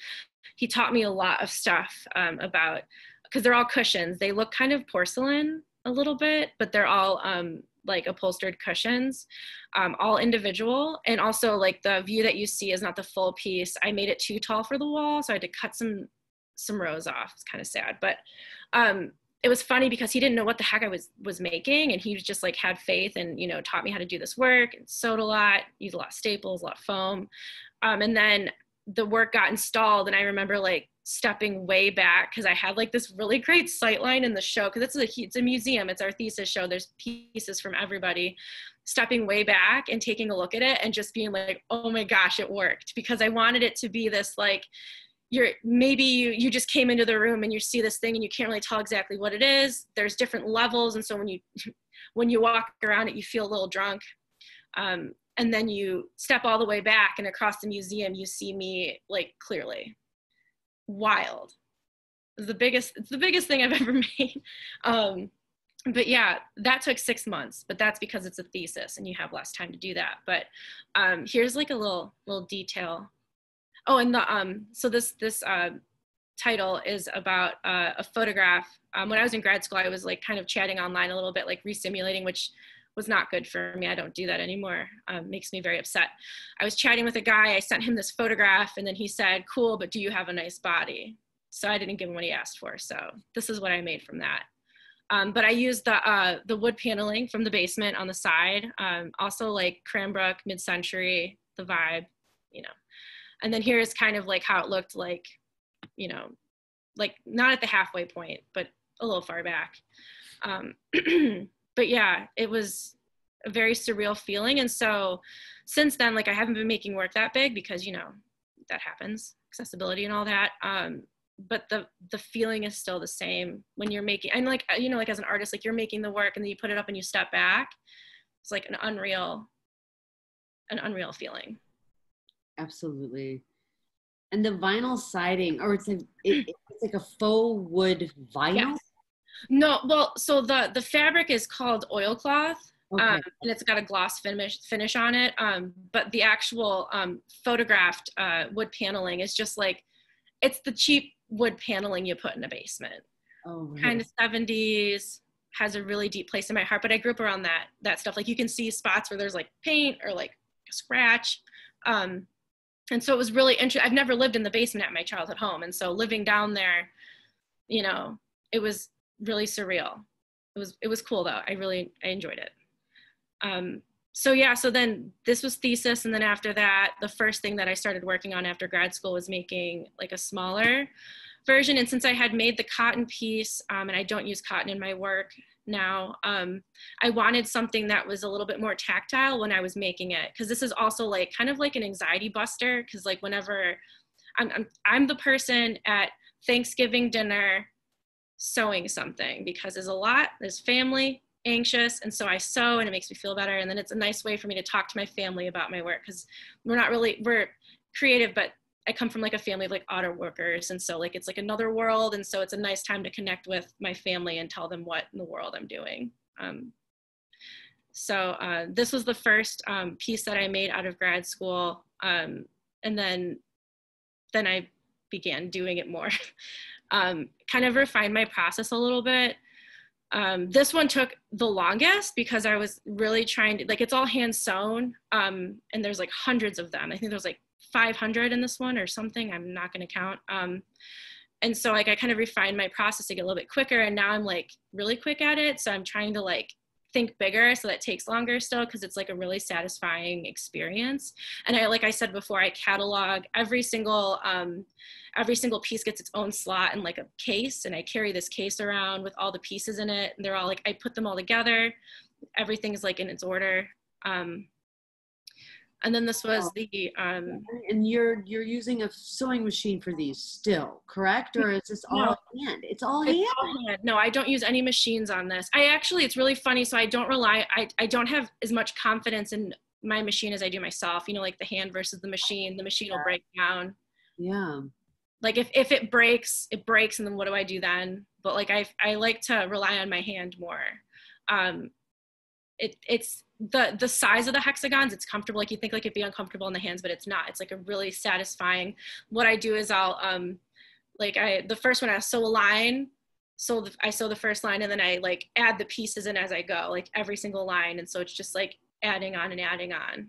he taught me a lot of stuff about, because they're all cushions. They look kind of porcelain a little bit, but they're all like upholstered cushions, all individual. And also like the view that you see is not the full piece. I made it too tall for the wall, so I had to cut some rows off. It's kind of sad, but it was funny because he didn't know what the heck I was making, and he was just like had faith and, you know, taught me how to do this work and sewed a lot, used a lot of staples, a lot of foam. And then the work got installed, and I remember like stepping way back because I had like this really great sight line in the show, because it's a museum, it's our thesis show, there's pieces from everybody. Stepping way back and taking a look at it and just being like, oh my gosh, it worked, because I wanted it to be this like, you just came into the room and you see this thing and you can't really tell exactly what it is. There's different levels, and so when you walk around it, you feel a little drunk. And then you step all the way back, and across the museum you see me like clearly. Wild. It's the biggest thing I've ever made. But yeah, that took 6 months, but that's because it's a thesis and you have less time to do that. But here's like a little detail. Oh, and so this title is about a photograph. When I was in grad school, I was like kind of chatting online a little bit, like resimulating, which was not good for me. I don't do that anymore. Makes me very upset. I was chatting with a guy. I sent him this photograph, and then he said, cool, but do you have a nice body? So I didn't give him what he asked for. So this is what I made from that. But I used the wood paneling from the basement on the side. Also like Cranbrook, mid-century, the vibe, you know. And then here's kind of like how it looked like, you know, like not at the halfway point, but a little far back. But yeah, it was a very surreal feeling. And so since then, like I haven't been making work that big because, you know, that happens, accessibility and all that. But the feeling is still the same when you're making, and like, you know, like as an artist, like you're making the work and then you put it up and you step back. It's like an unreal feeling. Absolutely. And the vinyl siding, or it's like a faux wood vinyl? Yes. No, well, so the fabric is called oilcloth, Okay. and it's got a gloss finish on it. But the actual photographed wood paneling is just like, it's the cheap wood paneling you put in a basement. Oh, right. Kind of 70s, has a really deep place in my heart. But I grew up around that stuff. Like you can see spots where there's like paint or like a scratch. And so it was really interesting. I've never lived in the basement at my childhood home. And so living down there, you know, it was really surreal. It was cool though. I enjoyed it. So yeah, so then this was thesis. And then after that, the first thing that I started working on after grad school was making like a smaller version. And since I had made the cotton piece, and I don't use cotton in my work now, I wanted something that was a little bit more tactile when I was making it. Cause this is also like kind of like an anxiety buster. Cause like whenever I'm the person at Thanksgiving dinner sewing something, because there's family, anxious, and so I sew and it makes me feel better. And then it's a nice way for me to talk to my family about my work, because we're creative, but I come from like a family of like auto workers, and so like it's like another world, and so it's a nice time to connect with my family and tell them what in the world I'm doing. So this was the first piece that I made out of grad school, and then I began doing it more. Kind of refined my process a little bit. This one took the longest because I was really trying to, like, it's all hand sewn, and there's like hundreds of them. I think there's like 500 in this one or something. I'm not going to count. And so like I kind of refined my process to get a little bit quicker, and now I'm like really quick at it. So I'm trying to like think bigger, so that takes longer still, because it's like a really satisfying experience. And like I said before, I catalog every single piece gets its own slot in like a case, and I carry this case around with all the pieces in it, and they're all like, I put them all together, everything's like in its order. And then this was the and you're using a sewing machine for these still, correct? Or is this all hand? It's all hand. No, I don't use any machines on this. It's really funny. So I don't have as much confidence in my machine as I do myself, you know, like the hand versus the machine will break down. Yeah. Like if it breaks, it breaks. And then what do I do then? But like, I like to rely on my hand more. It's the size of the hexagons, it's comfortable. Like you think like it'd be uncomfortable in the hands, but it's not. It's like a really satisfying. What I do is I'll, the first one I sew a line. So I sew the first line, and then I like add the pieces in as I go, like every single line. And so it's just like adding on and adding on.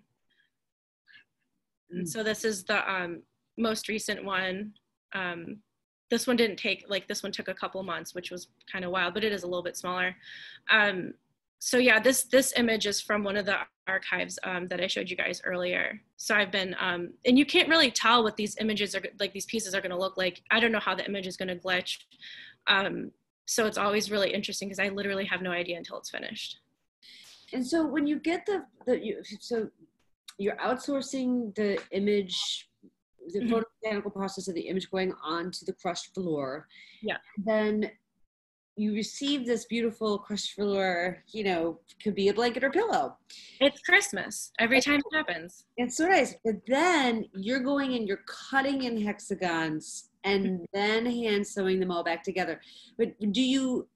And so this is the most recent one. This one didn't take, like this one took a couple months, which was kind of wild, but it is a little bit smaller. So yeah, this image is from one of the archives that I showed you guys earlier. So I've been, and you can't really tell what these images are, like these pieces are gonna look like. I don't know how the image is gonna glitch. So it's always really interesting because I literally have no idea until it's finished. And so when you get so you're outsourcing the image, the photomechanical process of the image going onto the crushed velour. Yeah. Then you receive this beautiful crushed velour, you know, could be a blanket or pillow. It's Christmas every time it happens. It's so nice. But then you're going and you're cutting in hexagons and then hand sewing them all back together. But do you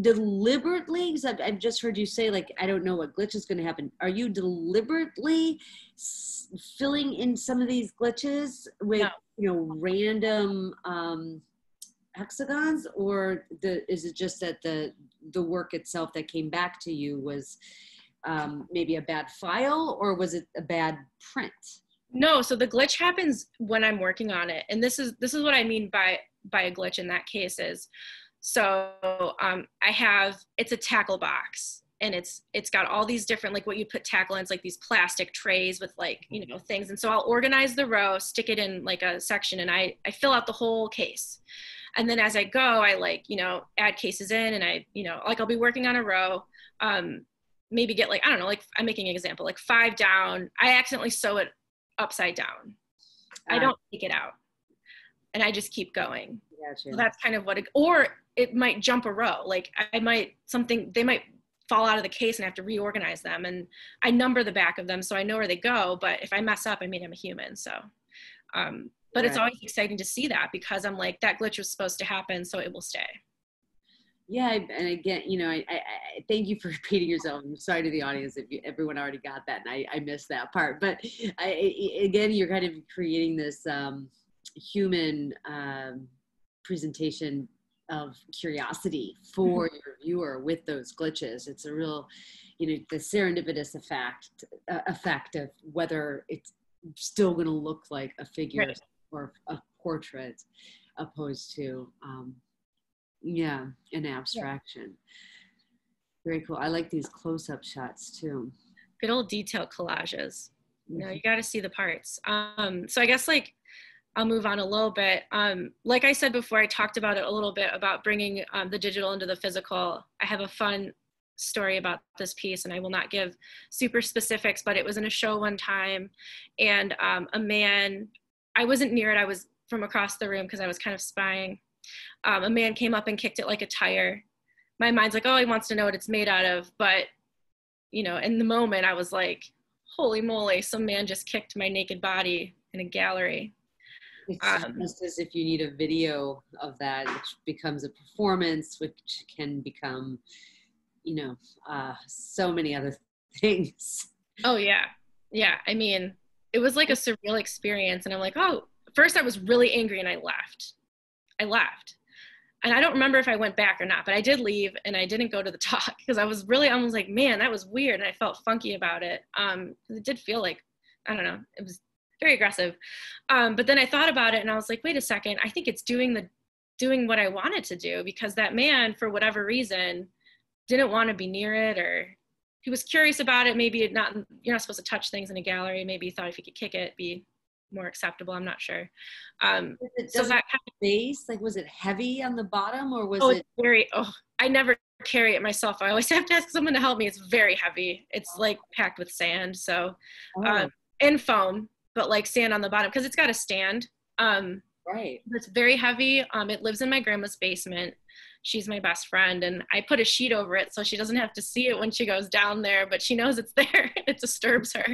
deliberately, because I've just heard you say, like, I don't know what glitch is going to happen. Are you deliberately filling in some of these glitches with, you know, random hexagons, or is it just that the work itself that came back to you was maybe a bad file, or was it a bad print? No, so the glitch happens when I'm working on it, and this is what I mean by a glitch in that case is, so it's a tackle box, and it's got all these different, like what you put tackle in, it's like these plastic trays with like, you know, things, and so I'll organize the row, stick it in like a section, and I fill out the whole case. And then as I go, I like, you know, add cases in, and I, you know, like I'll be working on a row, maybe get like, I don't know, like I'm making an example, like 5 down, I accidentally sew it upside down. I don't take it out, and I just keep going. Gotcha. So that's kind of what or it might jump a row. Like they might fall out of the case and I have to reorganize them, and I number the back of them so I know where they go. But if I mess up, I mean, I'm a human. So, but It's always exciting to see that, because I'm like, that glitch was supposed to happen, so it will stay. Yeah, and again, you know, I thank you for repeating yourself. I'm sorry to the audience if everyone already got that, and I missed that part. But again, you're kind of creating this human presentation of curiosity for your viewer with those glitches. It's a real, you know, the serendipitous effect of whether it's still going to look like a figure Right. or a portrait, opposed to, yeah, an Yeah. abstraction. Very cool. I like these close-up shots too. Good old detail collages. You know, Mhm. you got to see the parts. So I guess like I'll move on a little bit. Like I said before, I talked about it a little bit about bringing the digital into the physical. I have a fun story about this piece, and I will not give super specifics, but it was in a show one time, and a man, I wasn't near it, I was from across the room because I was kind of spying. A man came up and kicked it like a tire. My mind's like, oh, he wants to know what it's made out of. But, you know, in the moment, I was like, holy moly, some man just kicked my naked body in a gallery. It's just as if you need a video of that, which becomes a performance, which can become, you know, so many other things. Oh, yeah. Yeah. I mean, it was like a surreal experience. And I'm like, oh, first I was really angry and I left. I left. And I don't remember if I went back or not, but I did leave and I didn't go to the talk because I was really almost like, man, that was weird. And I felt funky about it. It did feel like, I don't know, it was very aggressive. But then I thought about it and I was like, wait a second, I think it's doing what I wanted to do, because that man, for whatever reason, didn't want to be near it, or he was curious about it. Maybe you're not supposed to touch things in a gallery. Maybe he thought if he could kick it, it'd be more acceptable. I'm not sure. So Does it that have base? Like, was it heavy on the bottom, or was Oh, it? it's very, oh, I never carry it myself. I always have to ask someone to help me. It's very heavy. It's like packed with sand. So, Oh, and foam, but like sand on the bottom because it's got a stand. right. It's very heavy. It lives in my grandma's basement. She's my best friend, and I put a sheet over it so she doesn't have to see it when she goes down there, but she knows it's there. It disturbs her.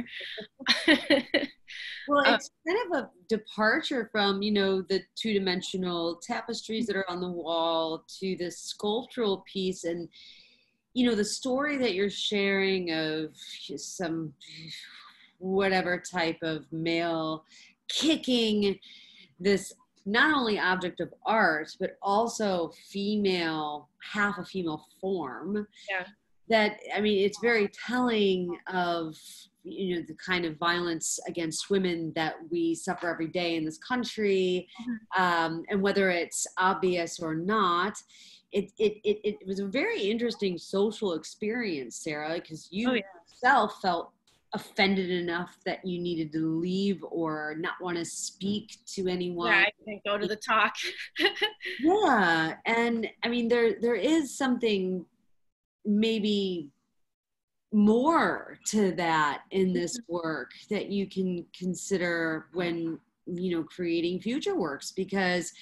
Well, it's kind of a departure from, you know, the two-dimensional tapestries that are on the wall to this sculptural piece. And, you know, the story that you're sharing of some whatever type of male kicking this not only object of art, but also female, half a female form. Yeah. That, I mean, it's very telling of, you know, the kind of violence against women that we suffer every day in this country, and whether it's obvious or not. It was a very interesting social experience, Sarah, because Oh, you yeah. yourself felt offended enough that you needed to leave or not want to speak to Yeah, anyone. I didn't go to the talk. Yeah, and I mean, there is something maybe more to that in this work that you can consider when, you know, creating future works, because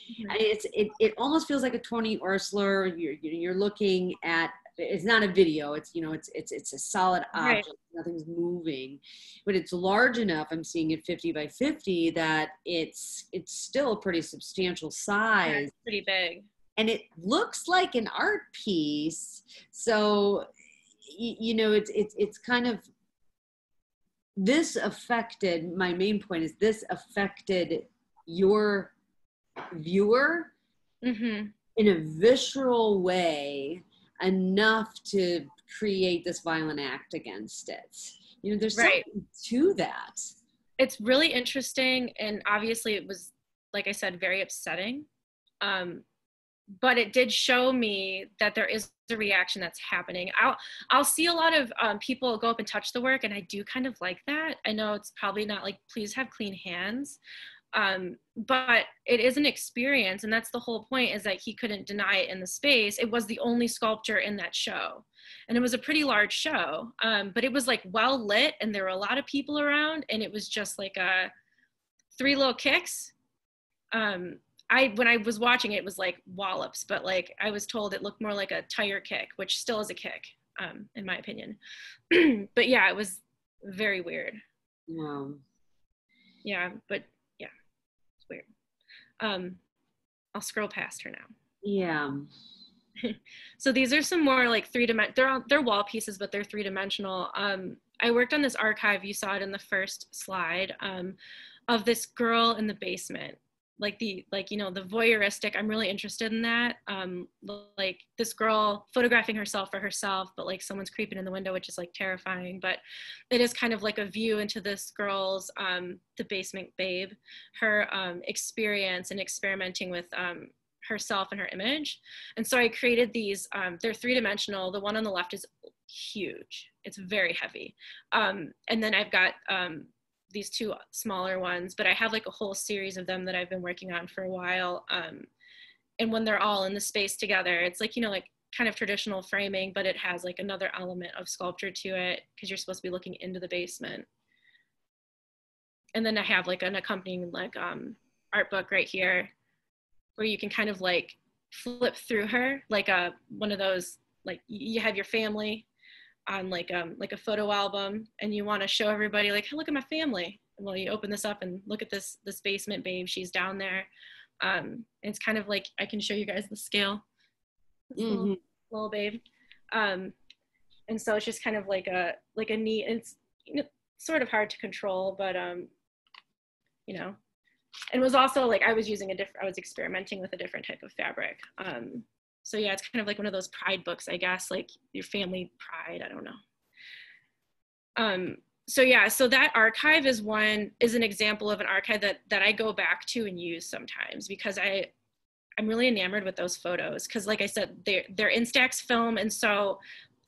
it almost feels like a Tony Ursler. You're looking at, it's not a video, it's, you know, it's a solid Right. object, nothing's moving, but it's large enough, I'm seeing it 50 by 50, that it's still a pretty substantial Yeah, size, it's pretty big. and it looks like an art piece. So, you know, it's kind of, this affected, my main point is this affected your viewer Mm-hmm. in a visceral way enough to create this violent act against it. You know, there's Right. something to that. It's really interesting, and obviously it was, like I said, very upsetting. But it did show me that there is a reaction that's happening. I'll see a lot of people go up and touch the work, and I do kind of like that. I know it's probably not like, please have clean hands, but it is an experience, and that's the whole point, is that he couldn't deny it in the space. It was the only sculpture in that show, and it was a pretty large show, but it was like well lit, and there were a lot of people around, and it was just like three little kicks. When I was watching it, it was like wallops, but like I was told it looked more like a tire kick, which still is a kick, in my opinion. But yeah, it was very weird. Yeah, but yeah, it's weird. I'll scroll past her now. Yeah. So these are some more like they're wall pieces, but they're three-dimensional. I worked on this archive, you saw it in the first slide, of this girl in the basement. like, you know, the voyeuristic, I'm really interested in that. Like this girl photographing herself for herself, but like someone's creeping in the window, which is like terrifying, but it is kind of like a view into this girl's, the basement babe, her experience and experimenting with herself and her image. And so I created these, they're 3-dimensional. The one on the left is huge. It's very heavy. And then I've got these 2 smaller ones, but I have like a whole series of them that I've been working on for a while. And when they're all in the space together, it's like, you know, like kind of traditional framing, but it has like another element of sculpture to it because you're supposed to be looking into the basement. And then I have like an accompanying like art book right here where you can kind of like flip through her, like one of those, like you have your family on like a photo album and you want to show everybody like, hey, look at my family. Well, you open this up and look at this basement babe, she's down there. It's kind of like, I can show you guys the scale, this little babe. And so it's just kind of like a neat, it's, you know, sort of hard to control, but you know, and it was also like, I was experimenting with a different type of fabric. So yeah, it's kind of like one of those pride books, I guess, like your family pride, I don't know. So yeah, so that archive is an example of an archive that I go back to and use sometimes because I'm really enamored with those photos. Cause like I said, they're Instax film. And so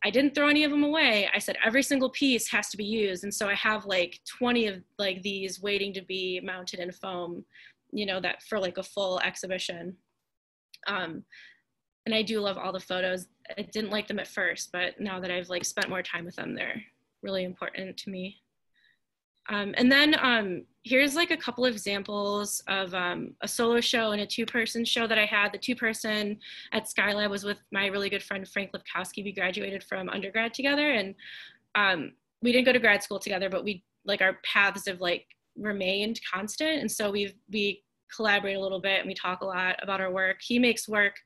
I didn't throw any of them away. I said every single piece has to be used. And so I have like 20 of like these waiting to be mounted in foam, you know, that for like a full exhibition. And I do love all the photos. I didn't like them at first, but now that I've like spent more time with them, they're really important to me. And then here's like a couple of examples of a solo show and a 2-person show that I had. The 2-person at Skylab was with my really good friend, Frank Lipkowski. We graduated from undergrad together and we didn't go to grad school together, but we like our paths have like remained constant. And so we collaborate a little bit and we talk a lot about our work. He makes work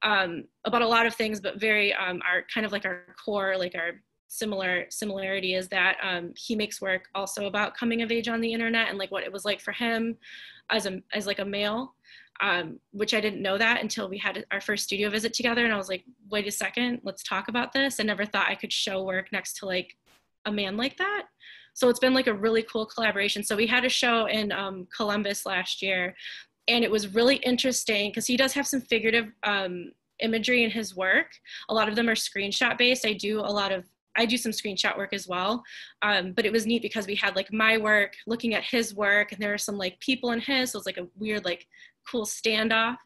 about a lot of things, but very our kind of like our core, like our similarity is that he makes work also about coming of age on the internet and like what it was like for him as like a male, which I didn't know that until we had our first studio visit together. And I was like, wait a second, let's talk about this. I never thought I could show work next to like a man like that. So it's been like a really cool collaboration. So we had a show in Columbus last year, and it was really interesting because he does have some figurative imagery in his work. A lot of them are screenshot based. I do some screenshot work as well. But it was neat because we had like my work looking at his work, and there are some like people in his, so it's like a weird, like cool standoff.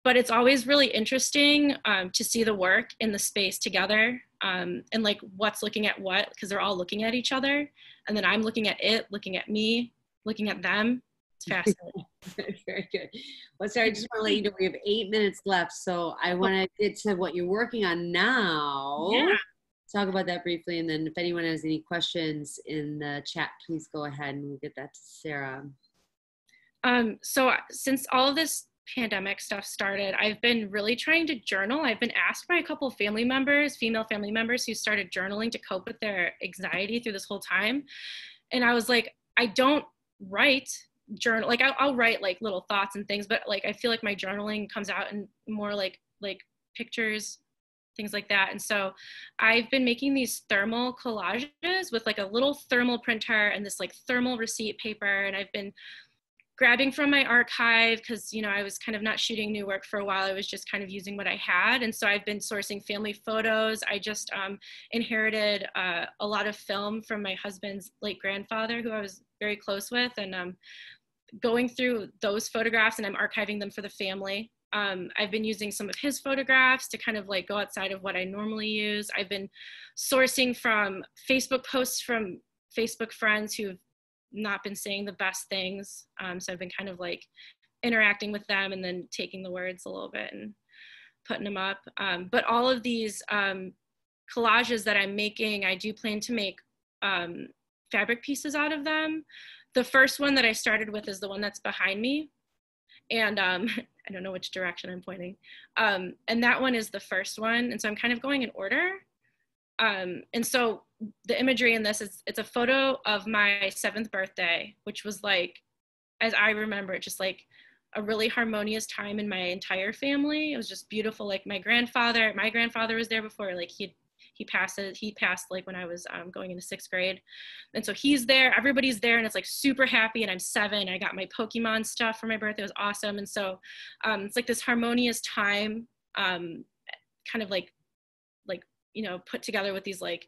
But it's always really interesting to see the work in the space together and like what's looking at what, because they're all looking at each other. And then I'm looking at it, looking at me, looking at them. It's fascinating. Very good. Well, sorry, I just want to let you know we have 8 minutes left. So I want to get to what you're working on now. Yeah. Talk about that briefly. And then if anyone has any questions in the chat, please go ahead and we'll get that to Sarah. So since all of this pandemic stuff started, I've been really trying to journal. I've been asked by a couple of family members, female family members, who started journaling to cope with their anxiety through this whole time. And I was like, I don't write journal, like I'll write like little thoughts and things, but like I feel like my journaling comes out in more like pictures, things like that. And so I've been making these thermal collages with like a little thermal printer and this like thermal receipt paper. And I've been grabbing from my archive because, you know, I was kind of not shooting new work for a while. I was just kind of using what I had. And so I've been sourcing family photos. I just inherited a lot of film from my husband's late grandfather, who I was very close with, and going through those photographs, and I'm archiving them for the family. I've been using some of his photographs to kind of like go outside of what I normally use. I've been sourcing from Facebook posts from Facebook friends who've not been saying the best things. So I've been kind of like interacting with them and then taking the words a little bit and putting them up. But all of these collages that I'm making, I do plan to make fabric pieces out of them. The first one that I started with is the one that's behind me. And I don't know which direction I'm pointing. And that one is the first one. And so I'm kind of going in order. And so the imagery in this is, it's a photo of my 7th birthday, which was like as I remember it, just like a really harmonious time in my entire family. It was just beautiful. Like my grandfather was there before, like he passed like when I was going into 6th grade. And so he's there, everybody's there, and it's like super happy. And I'm 7, I got my Pokemon stuff for my birthday. It was awesome. And so it's like this harmonious time, kind of like, you know, put together with these like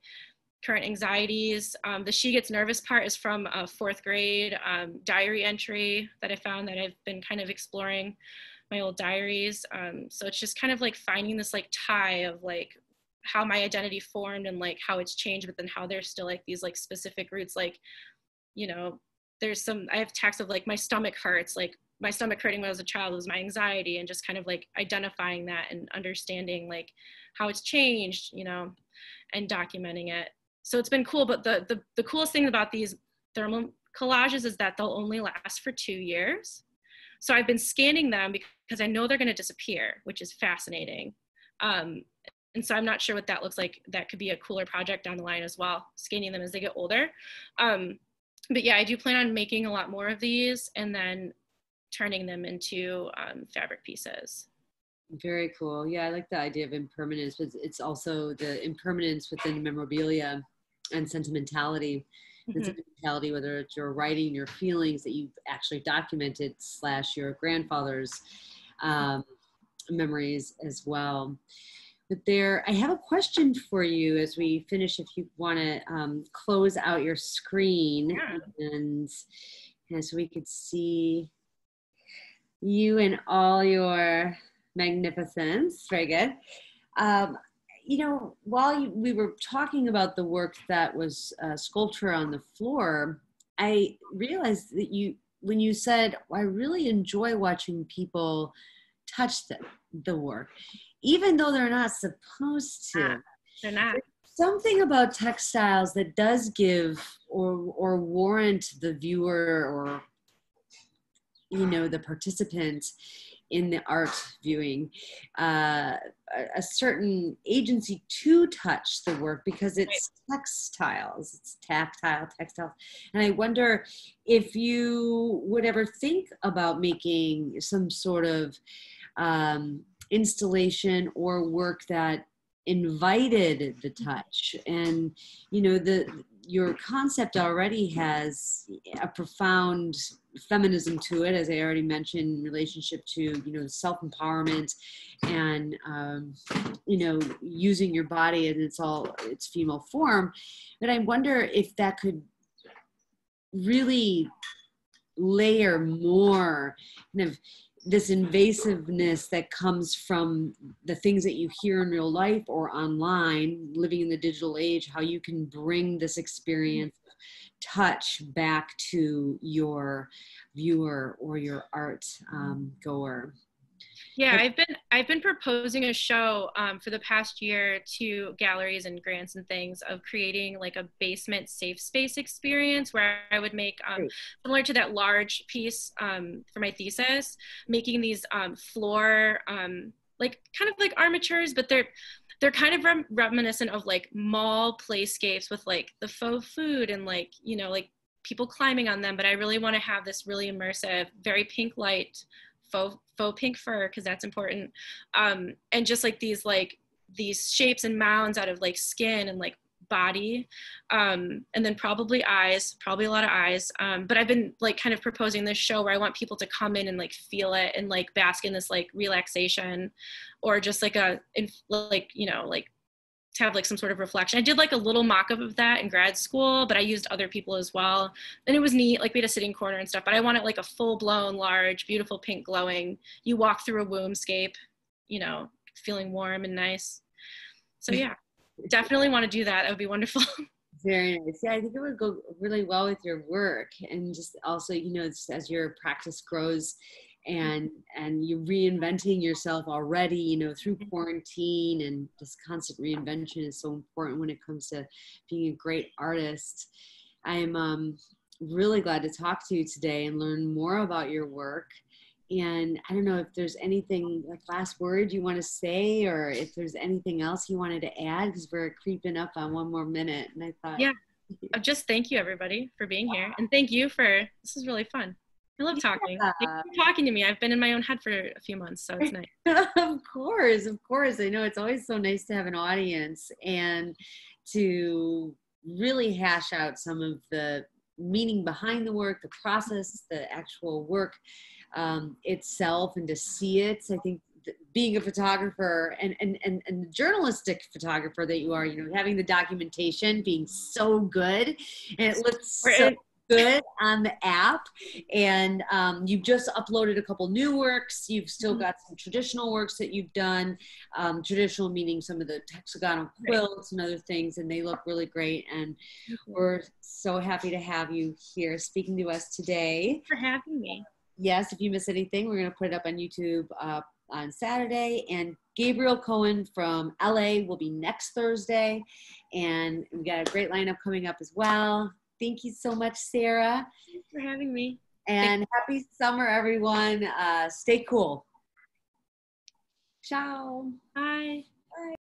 current anxieties. The she gets nervous part is from a 4th grade diary entry that I found, that I've been kind of exploring my old diaries. So it's just kind of like finding this like tie of like how my identity formed and like how it's changed, but then how there's still like these like specific roots. Like, you know, I have texts of like my stomach hurts, like my stomach hurting when I was a child was my anxiety, and just kind of like identifying that and understanding like how it's changed, you know, and documenting it. So it's been cool. But the coolest thing about these thermal collages is that they'll only last for 2 years. So I've been scanning them because I know they're going to disappear, which is fascinating. And so I'm not sure what that looks like. That could be a cooler project down the line as well, scanning them as they get older. But yeah, I do plan on making a lot more of these and then turning them into fabric pieces. Very cool. Yeah, I like the idea of impermanence, but it's also the impermanence within memorabilia and sentimentality. And sentimentality, whether it's your writing, your feelings that you've actually documented, / your grandfather's memories as well. But I have a question for you as we finish, if you want to close out your screen, and so we could see you in all your magnificence. Very good. You know, while we were talking about the work that was sculpture on the floor, I realized that when you said, I really enjoy watching people touch the work, even though they're not supposed to. They're not. There's something about textiles that does give or warrant the viewer, or, you know, the participant in the art viewing, a certain agency to touch the work, because it's textiles, it's textiles. And I wonder if you would ever think about making some sort of installation or work that invited the touch. And, you know, your concept already has a profound feminism to it, as I already mentioned, in relationship to, you know, self-empowerment and, you know, using your body in its female form. But I wonder if that could really layer more kind of this invasiveness that comes from the things that you hear in real life or online, living in the digital age, how you can bring this experience of touch back to your viewer or your art goer. Yeah, I've been proposing a show for the past year to galleries and grants and things, of creating like a basement safe space experience where I would make similar to that large piece for my thesis, making these floor like kind of like armatures, but they're kind of reminiscent of like mall playscapes with like the faux food and like, you know, like people climbing on them. But I really want to have this really immersive, very pink light, faux pink fur, because that's important, and just like these shapes and mounds out of like skin and like body, and then probably a lot of eyes, but I've been like kind of proposing this show where I want people to come in and like feel it and like bask in this like relaxation, or just like you know, like to have like some sort of reflection. I did like a little mock-up of that in grad school, but I used other people as well. And it was neat, like we had a sitting corner and stuff, but I wanted like a full-blown, large, beautiful pink glowing. You walk through a wombscape, you know, feeling warm and nice. So yeah, definitely want to do that. That would be wonderful. Very nice. Yeah, I think it would go really well with your work. And just also, you know, as your practice grows, and you're reinventing yourself already, you know, through quarantine, and this constant reinvention is so important when it comes to being a great artist. I'm really glad to talk to you today and learn more about your work. And I don't know if there's anything, like last word you want to say, or if there's anything else you wanted to add, because we're creeping up on 1 more minute. And I thought, yeah, just thank you everybody for being here, and thank you this is really fun. I love talking. Yeah. Thank you for talking to me. I've been in my own head for a few months, so it's nice. Of course, of course. I know it's always so nice to have an audience and to really hash out some of the meaning behind the work, the process, the actual work itself, and to see it. I think being a photographer and the journalistic photographer that you are, you know, having the documentation being so good, and it looks so good on the app. And you've just uploaded a couple new works. You've still got some traditional works that you've done, traditional meaning some of the hexagonal quilts and other things, and they look really great. And we're so happy to have you here speaking to us today. Thanks for having me. Yes, if you miss anything, we're going to put it up on YouTube on Saturday. And Gabriel Cohen from LA will be next Thursday. And we got a great lineup coming up as well. Thank you so much, Sarah. Thanks for having me. And happy summer, everyone. Stay cool. Ciao. Bye.